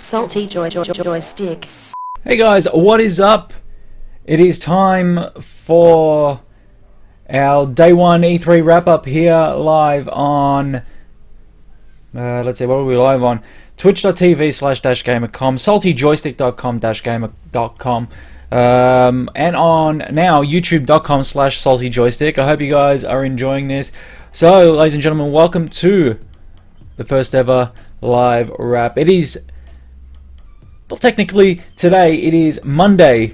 Salty Joystick. Hey guys, what is up? It is time for our Day 1 E3 wrap-up here live on... let's see, what are we live on? Twitch.tv/gamercom, saltyjoystick.com-gamer.com, and on now youtube.com/saltyjoystick. I hope you guys are enjoying this. So, ladies and gentlemen, welcome to the first ever live wrap. It is... Well, technically, today it is Monday,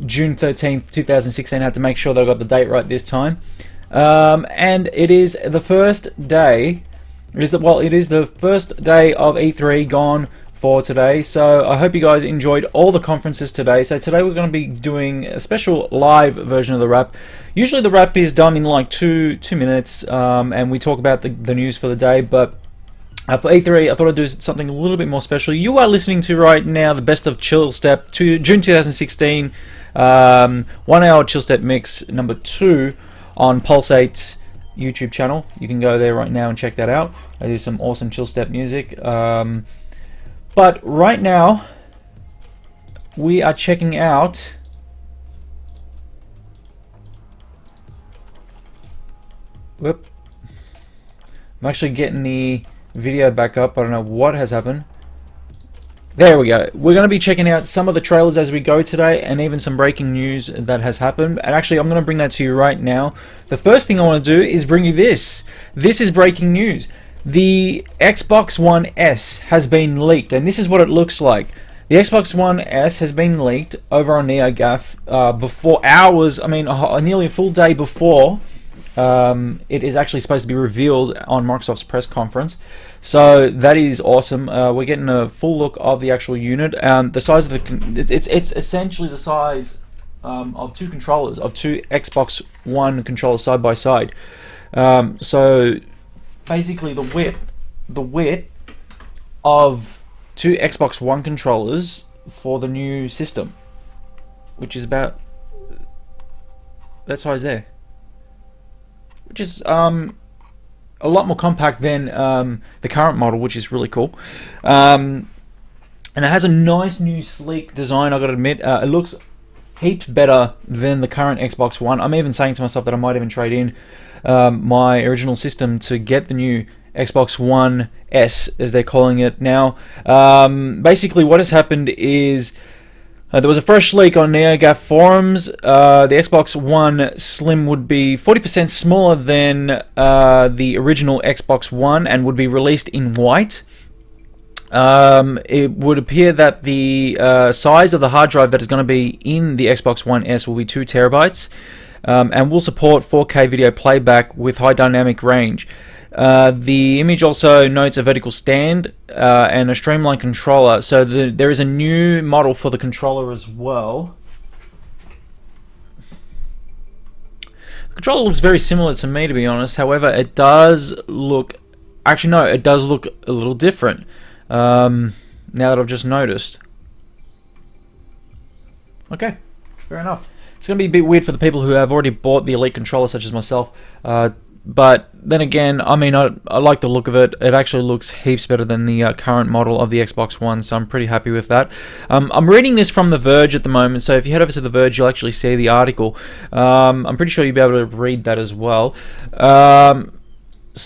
June 13th, 2016. I had to make sure that I got the date right this time. And it is the first day... It is the first day of E3 gone for today. So I hope you guys enjoyed all the conferences today. So today we're going to be doing a special live version of the wrap. Usually the wrap is done in like two minutes, and we talk about the news for the day, but... for E3, I thought I'd do something a little bit more special. You are listening to right now the best of Chill Step to June 2016, 1 hour Chill Step mix number 2 on Pulsate's YouTube channel. You can go there right now and check that out. I do some awesome Chill Step music. But right now, we are checking out... Whoop. I'm actually getting the video back up. I don't know what has happened. There we go. We're going to be checking out some of the trailers as we go today, and even some breaking news that has happened. And actually, I'm going to bring that to you right now. The first thing I want to do is bring you this. This is breaking news. The Xbox One S has been leaked, and this is what it looks like. The Xbox One S has been leaked over on NeoGAF before hours, nearly a full day before it is actually supposed to be revealed on Microsoft's press conference. So that is awesome. We're getting a full look of the actual unit. The size of it's essentially the size of two controllers, of two Xbox One controllers side by side. So basically the width of two Xbox One controllers for the new system, which is about that size there. Which is a lot more compact than the current model, which is really cool. And it has a nice new sleek design, I gotta admit. It looks heaps better than the current Xbox One. I'm even saying to myself that I might even trade in my original system to get the new Xbox One S, as they're calling it now. Basically what has happened is... there was a fresh leak on NeoGAF forums. The Xbox One Slim would be 40% smaller than the original Xbox One and would be released in white. It would appear that the size of the hard drive that is going to be in the Xbox One S will be 2 terabytes, and will support 4K video playback with high dynamic range. The image also notes a vertical stand and a streamlined controller. So there is a new model for the controller as well. The controller looks very similar to me, to be honest. However, it does look... Actually, no, it does look a little different. Now that I've just noticed. Okay, fair enough. It's going to be a bit weird for the people who have already bought the Elite controller, such as myself. But then again, I like the look of it. It actually looks heaps better than the current model of the Xbox One, so I'm pretty happy with that. I'm reading this from The Verge at the moment, so if you head over to The Verge, you'll actually see the article. I'm pretty sure you'll be able to read that as well.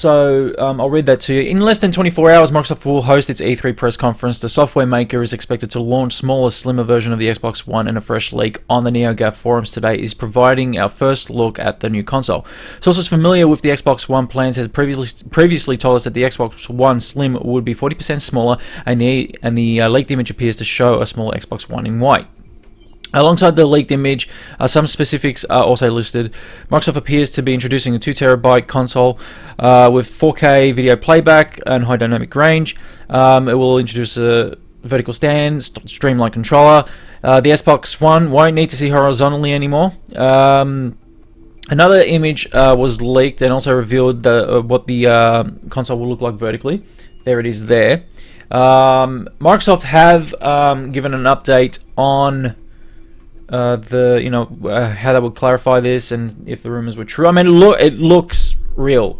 I'll read that to you. In less than 24 hours, Microsoft will host its E3 press conference. The software maker is expected to launch smaller, slimmer version of the Xbox One, and a fresh leak on the NeoGAF forums today is providing our first look at the new console. Sources familiar with the Xbox One plans has previously told us that the Xbox One Slim would be 40% smaller, and the leaked image appears to show a smaller Xbox One in white. Alongside the leaked image, some specifics are also listed. Microsoft appears to be introducing a 2 terabyte console with 4K video playback and high dynamic range. It will introduce a vertical stand, streamlined controller. The Xbox One won't need to see horizontally anymore. Another image was leaked and also revealed what the console will look like vertically. There it is there. Microsoft have given an update on how they would clarify this and if the rumors were true. It looks real.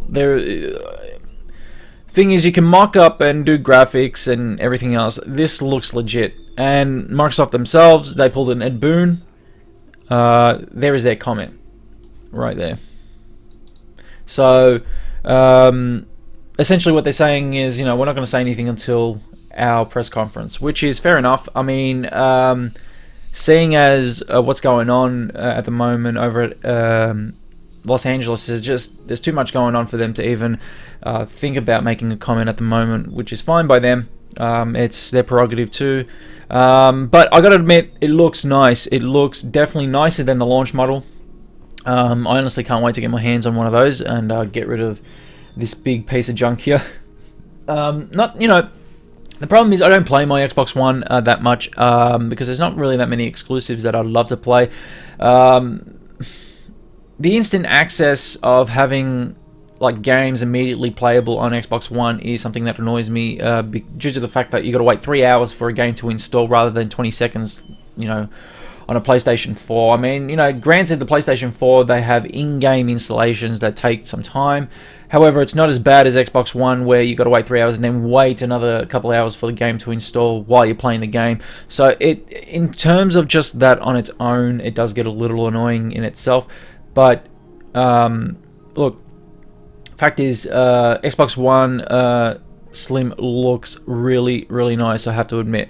thing is, you can mock up and do graphics and everything else. This looks legit. And Microsoft themselves, they pulled an Ed Boon. There is their comment right there. So essentially what they're saying is, we're not going to say anything until our press conference, which is fair enough. I mean, seeing as what's going on at the moment over at Los Angeles, there's too much going on for them to even think about making a comment at the moment, which is fine by them. It's their prerogative too. But I gotta admit, it looks nice. It looks definitely nicer than the launch model. I honestly can't wait to get my hands on one of those and get rid of this big piece of junk here. The problem is I don't play my Xbox One that much because there's not really that many exclusives that I'd love to play. The instant access of having games immediately playable on Xbox One is something that annoys me due to the fact that you got to wait 3 hours for a game to install rather than 20 seconds, on a PlayStation 4. I mean, granted, the PlayStation 4, they have in-game installations that take some time. However, it's not as bad as Xbox One, where you got to wait 3 hours and then wait another couple of hours for the game to install while you're playing the game. So in terms of just that on its own, it does get a little annoying in itself. But look, fact is, Xbox One Slim looks really, really nice, I have to admit.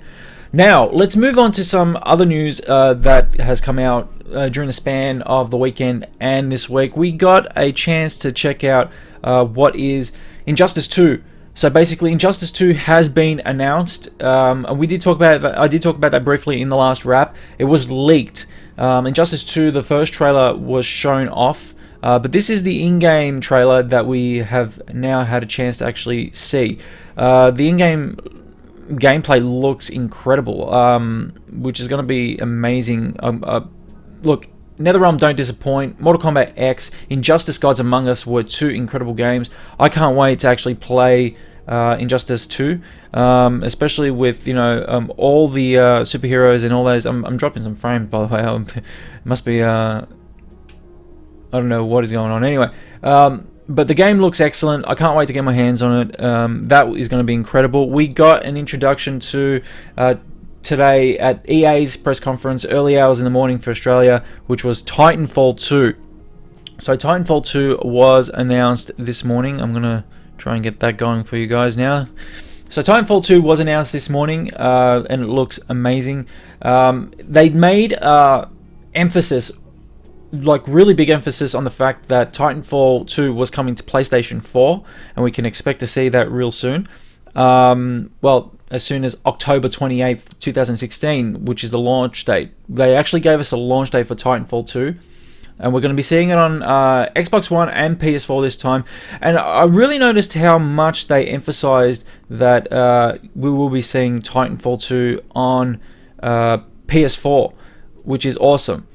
Now, let's move on to some other news that has come out during the span of the weekend and this week. We got a chance to check out what is Injustice 2. So basically, Injustice 2 has been announced, and we did talk about that. I did talk about that briefly in the last wrap. It was leaked. Injustice 2, the first trailer was shown off, but this is the in-game trailer that we have now had a chance to actually see. The in-game gameplay looks incredible, which is going to be amazing. Look, NetherRealm don't disappoint. Mortal Kombat X, Injustice Gods Among Us were two incredible games. I can't wait to actually play Injustice 2, especially with all the superheroes and all those. I'm dropping some frames, by the way. It must be I don't know what is going on. Anyway, but the game looks excellent. I can't wait to get my hands on it. That is going to be incredible. We got an introduction to today at EA's press conference, early hours in the morning for Australia, which was Titanfall 2. So Titanfall 2 was announced this morning. I'm going to try and get that going for you guys now. So Titanfall 2 was announced this morning, and it looks amazing. They made emphasis, really big emphasis on the fact that Titanfall 2 was coming to PlayStation 4, and we can expect to see that real soon. As soon as October 28th, 2016, which is the launch date. They actually gave us a launch date for Titanfall 2, and we're going to be seeing it on Xbox One and PS4 this time. And I really noticed how much they emphasized that we will be seeing Titanfall 2 on PS4, which is awesome.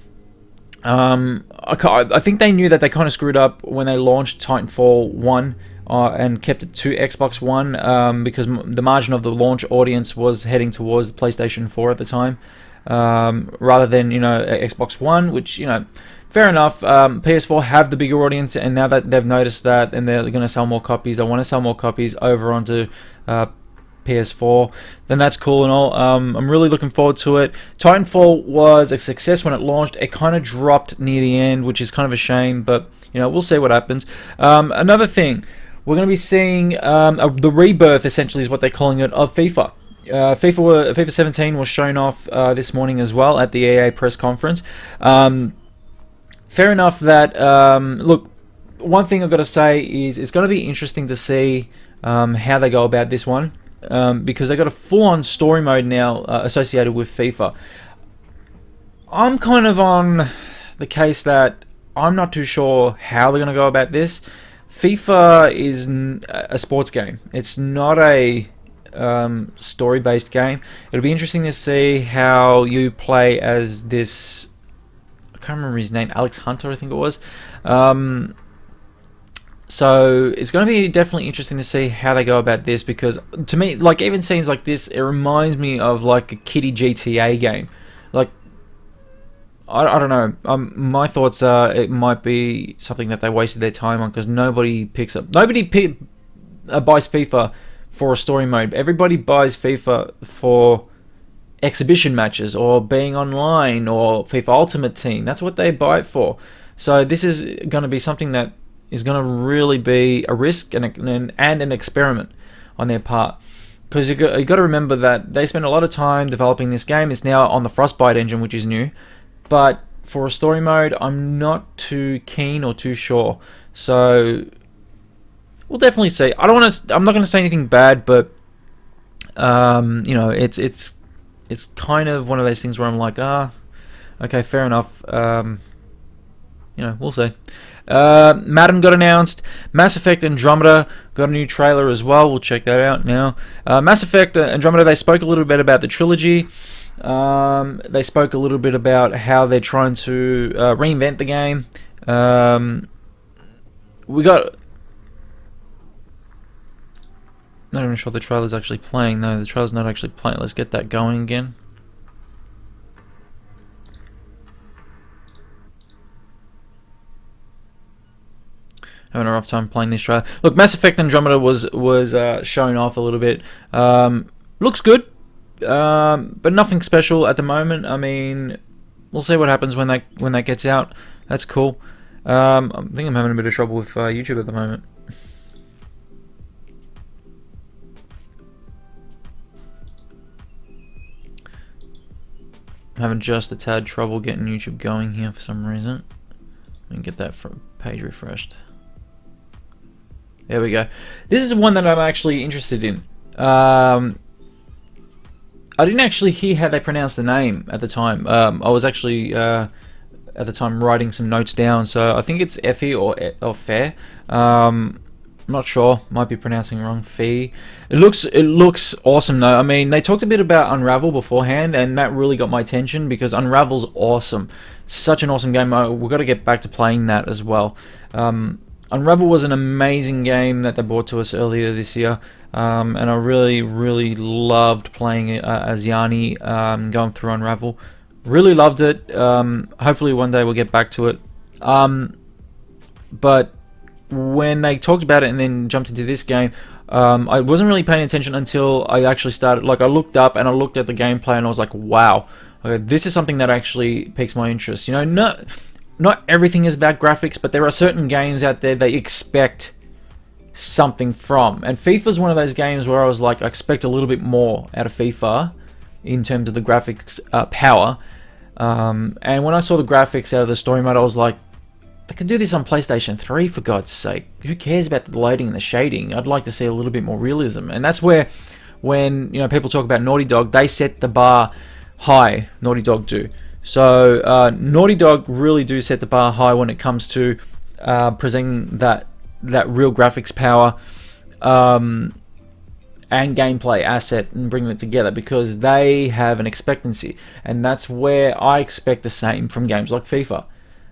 I think they knew that they kind of screwed up when they launched Titanfall 1 and kept it to Xbox One because the margin of the launch audience was heading towards the PlayStation 4 at the time, rather than Xbox One, which fair enough. PS4 have the bigger audience, and now that they've noticed that, and they're going to sell more copies, they want to sell more copies over onto PS4, then that's cool and all. I'm really looking forward to it. Titanfall was a success when it launched. It kind of dropped near the end, which is kind of a shame, but we'll see what happens. Another thing, we're going to be seeing the rebirth, essentially is what they're calling it, of FIFA. FIFA 17 was shown off this morning as well at the EA press conference. Fair enough that, look, one thing I've got to say is it's going to be interesting to see how they go about this one, because they got a full-on story mode now associated with FIFA. I'm kind of on the case that I'm not too sure how they're going to go about this. FIFA is a sports game. It's not a story-based game. It'll be interesting to see how you play as this, I can't remember his name, Alex Hunter, I think it was. So it's going to be definitely interesting to see how they go about this, because to me, even scenes like this, it reminds me of a kiddie GTA game. I don't know. My thoughts are it might be something that they wasted their time on, because nobody buys FIFA for a story mode. Everybody buys FIFA for exhibition matches or being online or FIFA Ultimate Team. That's what they buy it for. So this is going to be something that is going to really be a risk and an experiment on their part. Because you got to remember that they spent a lot of time developing this game. It's now on the Frostbite engine, which is new. But for a story mode, I'm not too keen or too sure. So we'll definitely see. I'm not going to say anything bad, but it's kind of one of those things where I'm like, okay, fair enough. We'll see. Madden got announced. Mass Effect Andromeda got a new trailer as well. We'll check that out now. Mass Effect Andromeda, they spoke a little bit about the trilogy. They spoke a little bit about how they're trying to reinvent the game. We got... Not even sure the trailer's actually playing. No, the trailer's not actually playing. Let's get that going again. Having a rough time playing this trailer. Look, Mass Effect Andromeda was shown off a little bit. Looks good, but nothing special at the moment. I mean, we'll see what happens when that gets out. That's cool. I think I'm having a bit of trouble with YouTube at the moment. I'm having just a tad trouble getting YouTube going here for some reason. Let me get that page refreshed. There we go. This is the one that I'm actually interested in. I didn't actually hear how they pronounced the name at the time. I was actually at the time writing some notes down, so I think it's Effie or Fair. I'm not sure. Might be pronouncing wrong. Fee. It looks awesome though. I mean, they talked a bit about Unravel beforehand, and that really got my attention because Unravel's awesome. Such an awesome game. We've got to get back to playing that as well. Unravel was an amazing game that they brought to us earlier this year, and I really, really loved playing as Yanni, going through Unravel. Really loved it. Hopefully one day we'll get back to it. But when they talked about it and then jumped into this game, I wasn't really paying attention until I actually started. Like, I looked up and I looked at the gameplay and I was like, wow, okay, this is something that actually piques my interest. You know, not everything is about graphics, but there are certain games out there they expect something from. And FIFA's one of those games where I was like, I expect a little bit more out of FIFA in terms of the graphics power. And when I saw the graphics out of the story mode, I was like, they can do this on PlayStation 3 for God's sake. Who cares about the lighting and the shading? I'd like to see a little bit more realism. And that's where, when people talk about Naughty Dog, they set the bar high. Naughty Dog do. So Naughty Dog really do set the bar high when it comes to presenting that real graphics power and gameplay asset and bringing it together, because they have an expectancy, and that's where I expect the same from games like FIFA.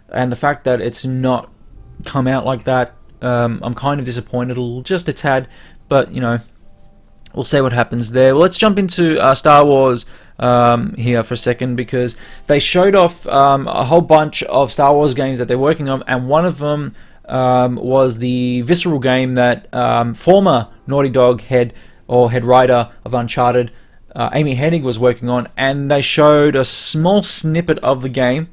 And the fact that it's not come out like that, I'm kind of disappointed, just a tad, but we'll see what happens there. Well, let's jump into Star Wars here for a second, because they showed off a whole bunch of Star Wars games that they're working on, and one of them was the Visceral game that former Naughty Dog head writer of Uncharted, Amy Hennig, was working on, and they showed a small snippet of the game,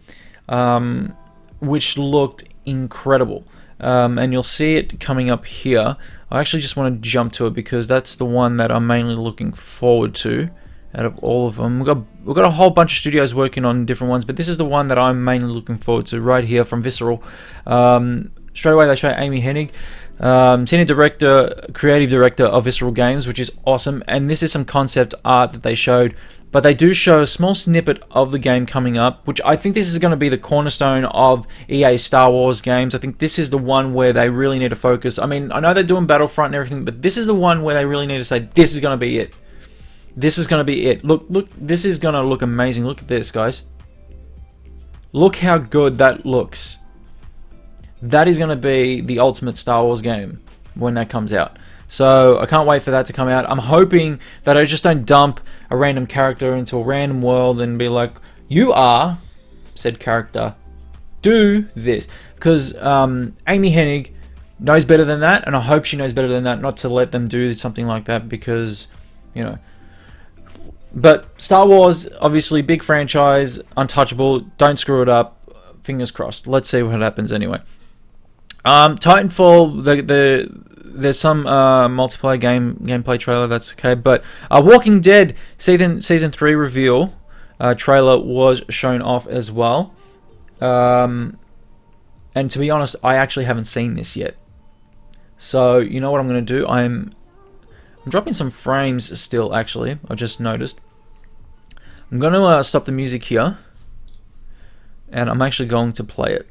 which looked incredible. And you'll see it coming up here. I actually just want to jump to it because that's the one that I'm mainly looking forward to out of all of them. We've got a whole bunch of studios working on different ones, but this is the one that I'm mainly looking forward to right here from Visceral. Straight away they show Amy Hennig, senior director, creative director of Visceral Games, which is awesome. And this is some concept art that they showed, but they do show a small snippet of the game coming up, which I think this is going to be the cornerstone of EA's Star Wars games. I think this is the one where they really need to focus. I mean, I know they're doing Battlefront and everything, but this is the one where they really need to say, this is going to be it. This is going to be it. Look, this is going to look amazing. Look at this, guys. Look how good that looks. That is going to be the ultimate Star Wars game when that comes out. So I can't wait for that to come out. I'm hoping that I just don't dump a random character into a random world and be like, you are said character, do this. Because Amy Hennig knows better than that, and I hope she knows better than that, not to let them do something like that, because, you know. But Star Wars, obviously, big franchise, untouchable, don't screw it up, fingers crossed. Let's see what happens anyway. Titanfall, there's some multiplayer gameplay trailer, that's okay, but Walking Dead season 3 reveal trailer was shown off as well. And to be honest, I actually haven't seen this yet. So, you know what I'm going to do? I'm dropping some frames still, actually. I just noticed. I'm going to stop the music here. And I'm actually going to play it.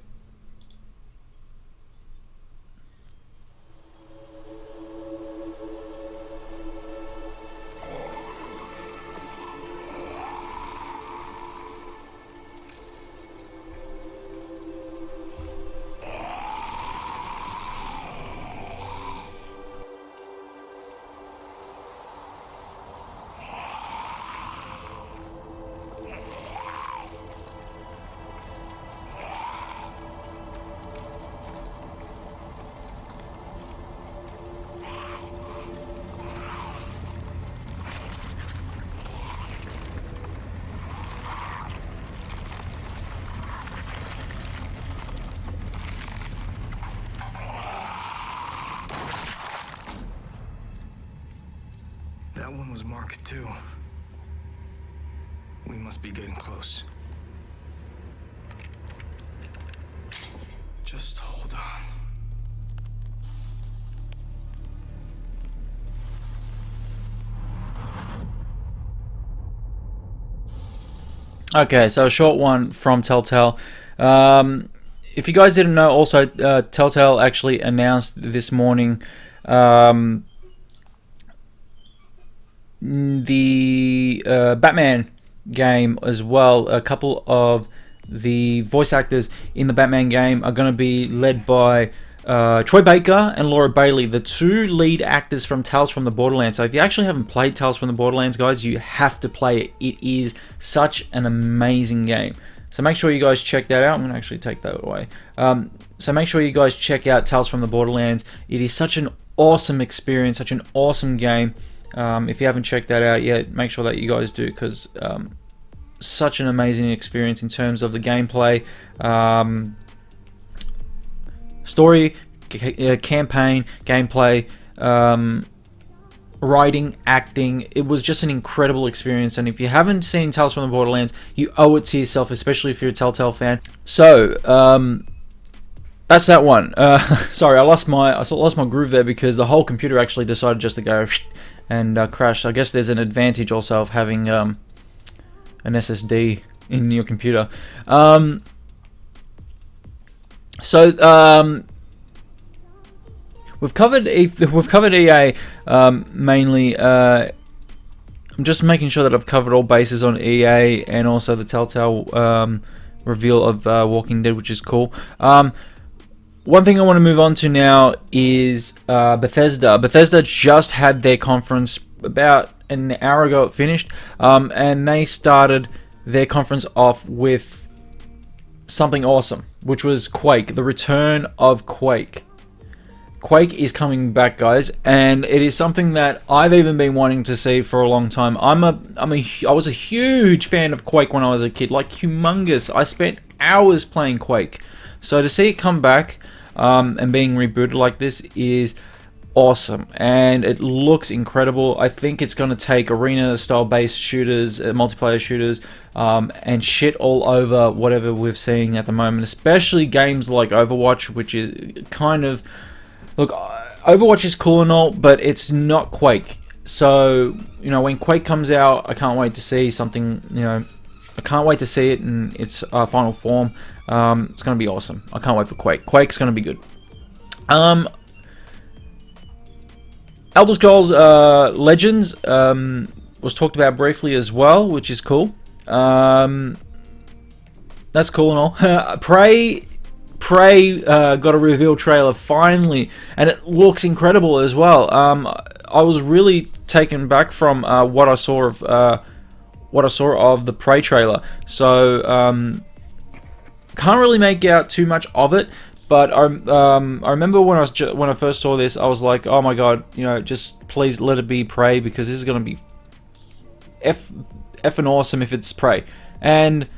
That one was Mark II. We must be getting close. Just hold on. Okay, so a short one from Telltale. If you guys didn't know, also Telltale actually announced this morning the Batman game as well. A couple of the voice actors in the Batman game are going to be led by Troy Baker and Laura Bailey, the two lead actors from Tales from the Borderlands. So if you actually haven't played Tales from the Borderlands, guys, you have to play it. It is such an amazing game. So make sure you guys check that out. I'm going to actually take that away. So make sure you guys check out Tales from the Borderlands. It is such an awesome experience, such an awesome game. If you haven't checked that out yet, make sure that you guys do, because such an amazing experience in terms of the gameplay, story, campaign, gameplay, writing, acting. It was just an incredible experience, and if you haven't seen Tales from the Borderlands, you owe it to yourself, especially if you're a Telltale fan. So that's that one. Sorry, I lost my groove there because the whole computer actually decided just to go and crash. I guess there's an advantage also of having an SSD in your computer. We've covered EA mainly. I'm just making sure that I've covered all bases on EA and also the Telltale reveal of Walking Dead, which is cool. One thing I want to move on to now is Bethesda. Bethesda just had their conference about an hour ago. It finished, and they started their conference off with something awesome, which was Quake, the return of Quake. Quake is coming back, guys, and it is something that I've even been wanting to see for a long time. I was a huge fan of Quake when I was a kid, like humongous. I spent hours playing Quake. So to see it come back and being rebooted like this is awesome, and it looks incredible. I think it's going to take arena-style based shooters, multiplayer shooters, and shit all over whatever we're seeing at the moment, especially games like Overwatch, which is kind of... Look, Overwatch is cool and all, but it's not Quake. So, you know, when Quake comes out, I can't wait to see something, you know... I can't wait to see it in its final form. It's going to be awesome. I can't wait for Quake. Quake's going to be good. Elder Scrolls Legends was talked about briefly as well, which is cool. That's cool and all. Prey got a reveal trailer finally, and it looks incredible as well. I was really taken back from what I saw of the Prey trailer. So can't really make out too much of it, But I remember when when I first saw this, I was like, oh my god, you know, just please let it be Prey, because this is gonna be effing awesome if it's Prey. And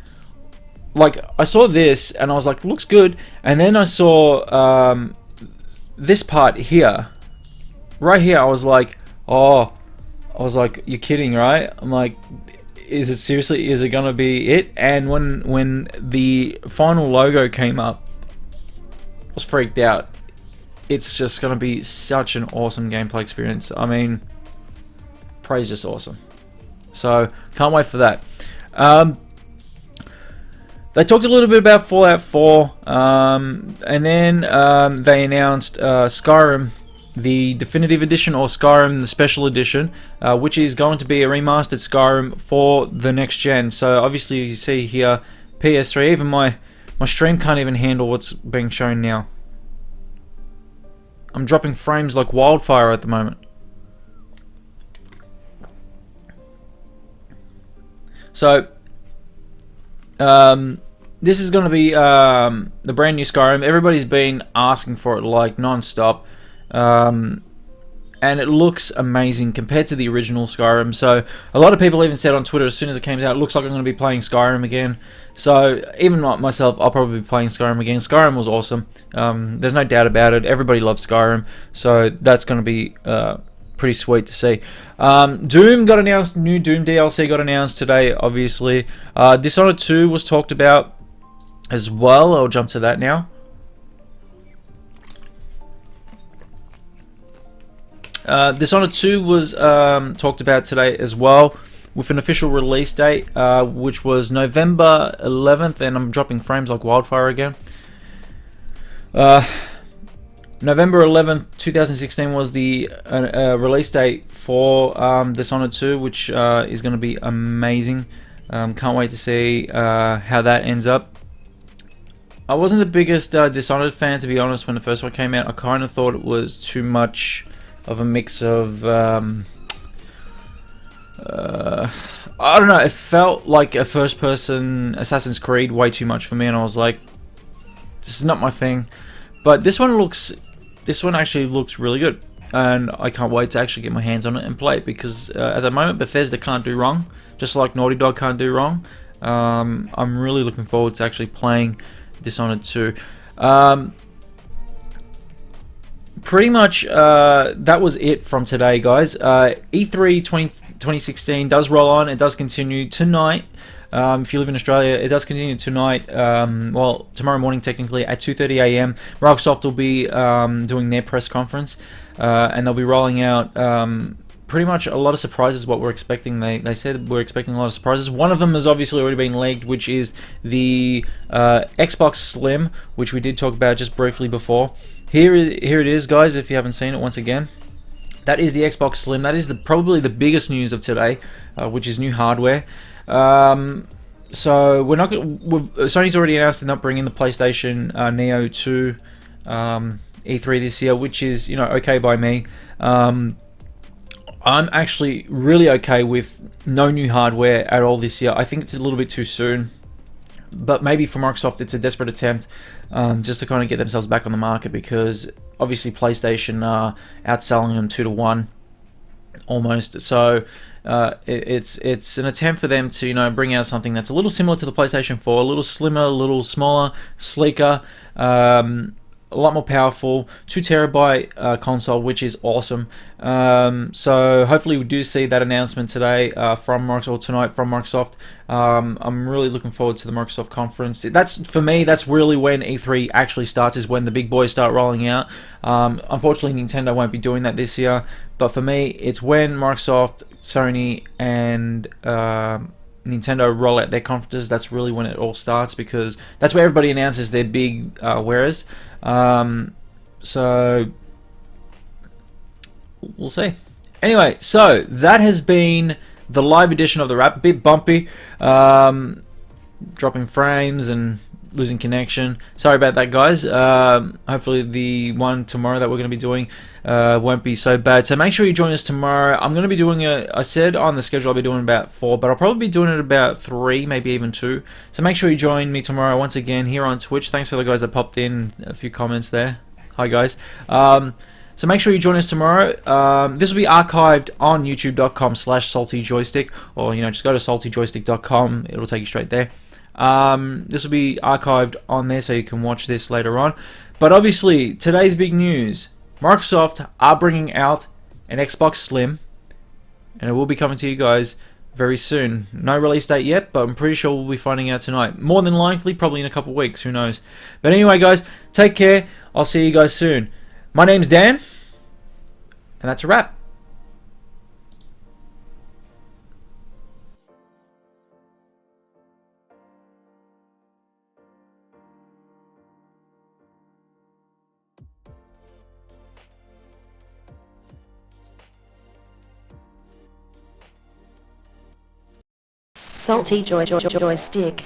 like, I saw this and I was like, looks good, and then I saw this part here, right here. I was like, oh, you're kidding, right? I'm like, is it seriously? Is it gonna be it? And when the final logo came up, I was freaked out. It's just gonna be such an awesome gameplay experience. I mean, Prey's just awesome. So can't wait for that. They talked a little bit about Fallout 4, and then they announced Skyrim, the Definitive Edition, or Skyrim, the Special Edition, which is going to be a remastered Skyrim for the next gen. So obviously you see here, PS3, even my stream can't even handle what's being shown now. I'm dropping frames like wildfire at the moment. So, this is going to be the brand new Skyrim. Everybody's been asking for it like non-stop. And it looks amazing compared to the original Skyrim. So a lot of people even said on Twitter, as soon as it came out, it looks like I'm going to be playing Skyrim again. So even myself, I'll probably be playing Skyrim again. Skyrim was awesome. There's no doubt about it. Everybody loves Skyrim. So that's going to be pretty sweet to see. Doom got announced. New Doom DLC got announced today, obviously. Dishonored 2 was talked about as well. I'll jump to that now. Dishonored 2 was talked about today as well, with an official release date, which was November 11th, and I'm dropping frames like wildfire again. November 11th, 2016 was the release date for Dishonored 2, which is going to be amazing. Can't wait to see how that ends up. I wasn't the biggest Dishonored fan, to be honest, when the first one came out. I kind of thought it was too much of a mix of I don't know, it felt like a first-person Assassin's Creed way too much for me, and I was like, this is not my thing. But this one actually looks really good, and I can't wait to actually get my hands on it and play it, because at the moment Bethesda can't do wrong, just like Naughty Dog can't do wrong. I'm really looking forward to actually playing Dishonored 2. Pretty much that was it from today, guys. E3 2016 does roll on. It does continue tonight. If you live in Australia, it does continue tonight. Well, tomorrow morning, technically, at 2:30 a.m. Microsoft will be doing their press conference, and they'll be rolling out pretty much a lot of surprises. What we're expecting, they said we're expecting a lot of surprises. One of them has obviously already been leaked, which is the Xbox Slim, which we did talk about just briefly before. Here it is, guys, if you haven't seen it once again. That is the Xbox Slim. That is probably the biggest news of today, which is new hardware. So we're not Sony's already announced they're not bringing the PlayStation Neo to E3 this year, which is, you know, okay by me. I'm actually really okay with no new hardware at all this year. I think it's a little bit too soon. But maybe for Microsoft, it's a desperate attempt just to kind of get themselves back on the market, because obviously PlayStation are outselling them 2-1 almost. So it's an attempt for them to, you know, bring out something that's a little similar to the PlayStation 4, a little slimmer, a little smaller, sleeker, a lot more powerful, 2 terabyte console, which is awesome. So hopefully we do see that announcement today from Microsoft, or tonight from Microsoft. I'm really looking forward to the Microsoft conference. For me, that's really when E3 actually starts, is when the big boys start rolling out. Unfortunately, Nintendo won't be doing that this year, but for me, it's when Microsoft, Sony, and Nintendo roll out their conferences. That's really when it all starts, because that's where everybody announces their big wearers. So we'll see. Anyway, so that has been the live edition of the Wrap. A bit bumpy, dropping frames and losing connection. Sorry about that, guys. Hopefully the one tomorrow that we're going to be doing won't be so bad. So make sure you join us tomorrow. I'm going to be doing I said on the schedule I'll be doing about 4, but I'll probably be doing it about 3, maybe even 2. So make sure you join me tomorrow once again here on Twitch. Thanks for the guys that popped in, a few comments there. Hi guys. So make sure you join us tomorrow. This will be archived on youtube.com/saltyjoystick, or just go to saltyjoystick.com. It'll take you straight there. This will be archived on there so you can watch this later on. But obviously, today's big news: Microsoft are bringing out an Xbox Slim, and it will be coming to you guys very soon. No release date yet, but I'm pretty sure we'll be finding out tonight. More than likely, probably in a couple of weeks. Who knows? But anyway, guys, take care. I'll see you guys soon. My name's Dan, and that's a wrap. Salty Joystick.